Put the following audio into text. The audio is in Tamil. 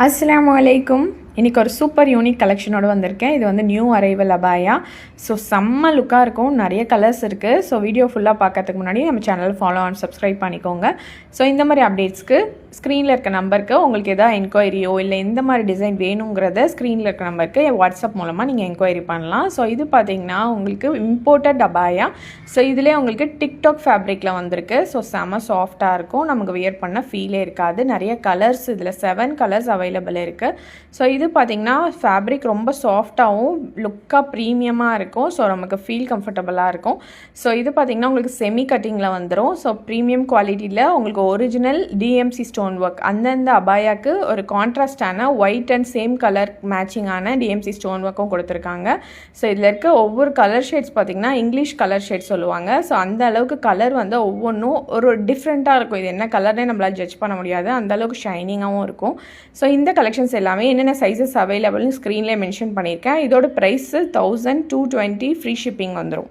அஸ்ஸலாமு அலைக்கும். இன்றைக்கி ஒரு சூப்பர் யூனிக் கலெக்ஷனோடு வந்திருக்கேன். இது வந்து நியூ அரைவல் அபாயா. ஸோ செம்ம லுக்காக இருக்கும், நிறைய கலர்ஸ் இருக்குது. ஸோ வீடியோ ஃபுல்லாக பார்க்கறதுக்கு முன்னாடி நம்ம சேனல் ஃபாலோ அண்ட் சப்ஸ்கிரைப் பண்ணிக்கோங்க. ஸோ இந்த மாதிரி அப்டேட்ஸ்க்கு ஸ்க்ரீனில் இருக்க நம்பருக்கு உங்களுக்கு எதாவது என்கொயரியோ இல்லை எந்த மாதிரி டிசைன் வேணுங்கிறத ஸ்க்ரீனில் இருக்க நம்பருக்கு வாட்ஸ்அப் மூலமாக நீங்கள் என்கொயரி பண்ணலாம். ஸோ இது பார்த்திங்கன்னா உங்களுக்கு இம்போர்ட்டட் அபாயா. ஸோ இதிலே உங்களுக்கு டிக்டாக் ஃபேப்ரிக்கில் வந்திருக்கு. ஸோ செம்ம சாஃப்டாக இருக்கும், நமக்கு வியர் பண்ண ஃபீலே இருக்காது. நிறைய கலர்ஸ், இதில் 7 கலர்ஸ் அவைலபிள் இருக்குது. ஸோ இது பார்த்திங்கன்னா ஃபேப்ரிக் ரொம்ப சாஃப்டாகவும் லுக்காக ப்ரீமியமாக இருக்கும். ஸோ நமக்கு ஃபீல் கம்ஃபர்டபுளாக இருக்கும். ஸோ இது பார்த்திங்கன்னா உங்களுக்கு செமி கட்டிங்கில் வந்துடும். ஸோ ப்ரீமியம் குவாலிட்டியில் உங்களுக்கு ஒரிஜினல் டிஎம்சி ஸ்டோன் ஒர்க், அந்தந்த அபாயாக்கு ஒரு கான்ட்ராஸ்டான ஒயிட் அண்ட் சேம் கலர் மேட்சிங்கான டிஎம்சி ஸ்டோன் ஒர்க்கும் கொடுத்துருக்காங்க. ஸோ இதில் இருக்க ஒவ்வொரு கலர் ஷேட்ஸ் பார்த்திங்கன்னா இங்கிலீஷ் கலர் ஷேட் சொல்லுவாங்க. ஸோ அந்த அளவுக்கு கலர் வந்து ஒவ்வொன்றும் ஒரு டிஃப்ரெண்ட்டாக இருக்கும். இது என்ன கலர்னே நம்மளால் ஜட்ஜ் பண்ண முடியாது, அந்தளவுக்கு ஷைனிங்காகவும் இருக்கும். ஸோ இந்த கலெக்ஷன்ஸ் எல்லாமே என்னென்ன சைஸஸ் அவைலபிள்னு ஸ்க்ரீன்லேயே மென்ஷன் பண்ணியிருக்கேன். இதோட ப்ரைஸு 1220, ஃப்ரீ ஷிப்பிங் வந்துடும்.